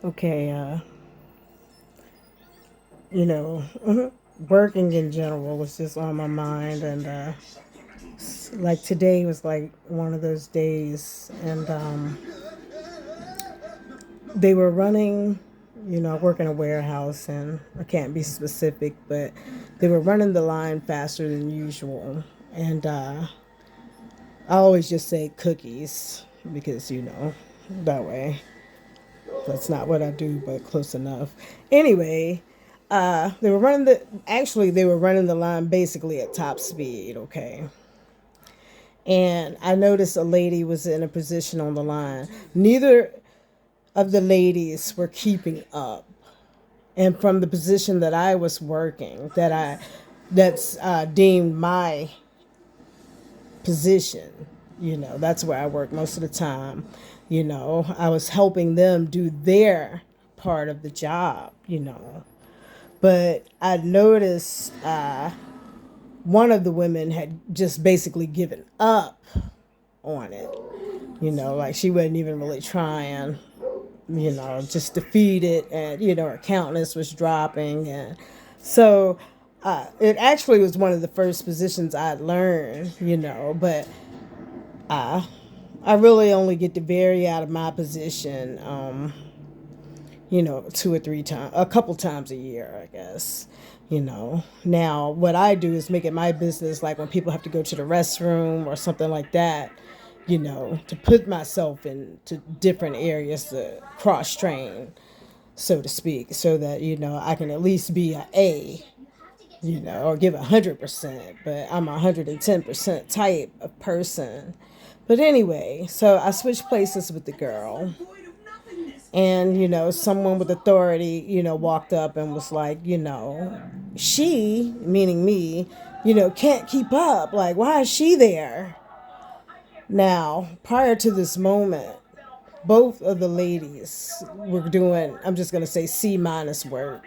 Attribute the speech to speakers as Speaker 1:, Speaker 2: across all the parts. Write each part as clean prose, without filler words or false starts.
Speaker 1: Okay, you know, working in general was just on my mind, and like today was like one of those days, and they were running. I work in a warehouse, and I can't be specific, but they were running the line faster than usual, and I always just say cookies because that way. That's not what I do, but close enough. Anyway, they were running the line basically at top speed, okay? And I noticed a lady was in a position on the line. Neither of the ladies were keeping up. And from the position that I was working, that's deemed my position. That's where I work most of the time. I was helping them do their part of the job. But I noticed one of the women had just basically given up on it. Like she wasn't even really trying, just defeated, and, her countenance was dropping. And so it actually was one of the first positions I'd learned, but I really only get to vary out of my position, two or three times, a couple times a year, I guess. Now what I do is make it my business, like when people have to go to the restroom or something like that, to put myself into different areas to cross train, so to speak, so that, I can at least be a A, or give 100%, but I'm 110% type of person. But anyway, so I switched places with the girl. And, someone with authority, walked up and was like, she, meaning me, can't keep up. Like, why is she there? Now, prior to this moment, both of the ladies were doing, I'm just going to say C minus work.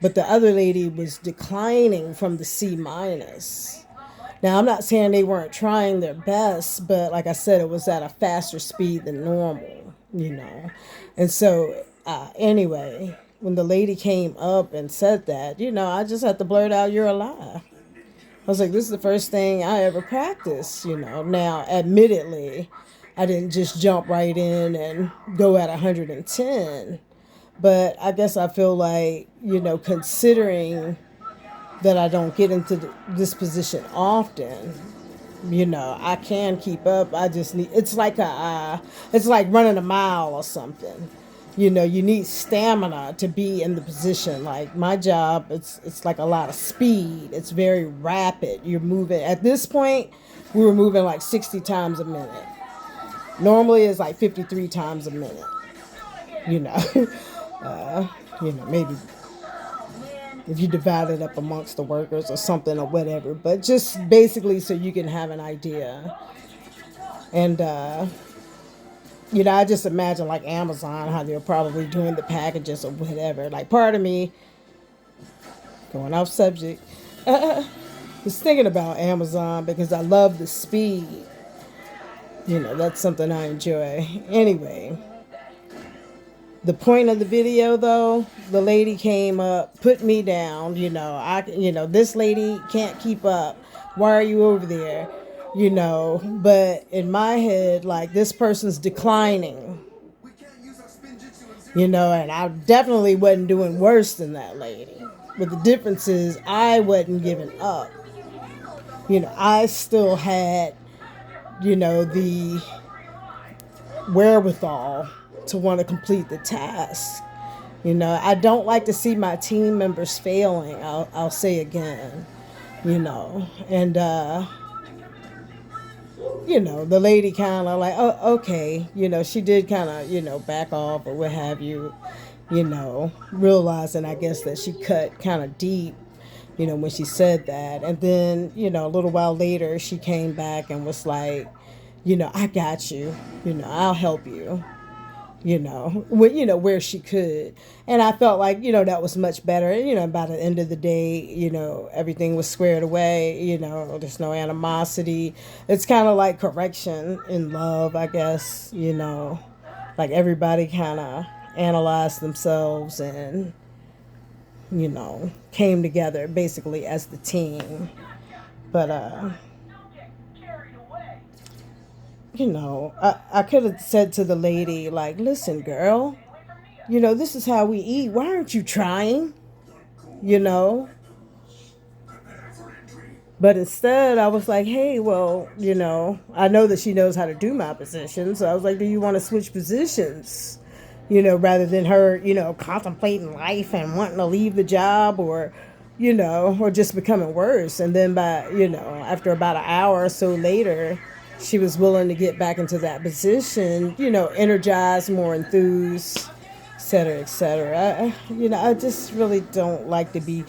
Speaker 1: But the other lady was declining from the C minus. Now, I'm not saying they weren't trying their best, but like I said, it was at a faster speed than normal. And so, anyway, when the lady came up and said that, I just had to blurt out, "You're a lie." I was like, this is the first thing I ever practiced. Now, admittedly, I didn't just jump right in and go at 110. But I guess I feel like, considering that I don't get into this position often, I can keep up. I just need, it's like running a mile or something. You need stamina to be in the position. Like my job, it's like a lot of speed. It's very rapid. You're moving. At this point, we were moving like 60 times a minute. Normally, it's like 53 times a minute. You know, maybe if you divide it up amongst the workers or something or whatever. But just basically so you can have an idea. And I just imagine like Amazon, how they're probably doing the packages or whatever. Like part of me, going off subject, was thinking about Amazon because I love the speed. That's something I enjoy. Anyway, the point of the video though, the lady came up, put me down. This lady can't keep up. Why are you over there? But in my head, like this person's declining. And I definitely wasn't doing worse than that lady. But the difference is I wasn't giving up. I still had, the wherewithal to want to complete the task. I don't like to see my team members failing. I'll say again, and the lady kind of like, oh, okay, she did kind of, back off or what have you, realizing, I guess, that she cut kind of deep, when she said that. And then, a little while later, she came back and was like, I got you, I'll help you, where she could. And I felt like, that was much better. And, by the end of the day, everything was squared away, there's no animosity. It's kind of like correction in love, I guess, like everybody kind of analyzed themselves and, came together basically as the team. But, I could have said to the lady, like, listen, girl, this is how we eat. Why aren't you trying? You know? But instead, I was like, hey, well, I know that she knows how to do my position. So I was like, do you want to switch positions? Rather than her, contemplating life and wanting to leave the job or just becoming worse. And then after about an hour or so later, she was willing to get back into that position, energized, more enthused, et cetera, et cetera. I just really don't like to be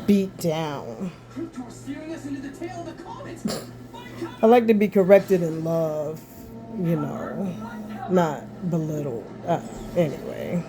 Speaker 1: beat down. I like to be corrected in love, not belittled. Anyway.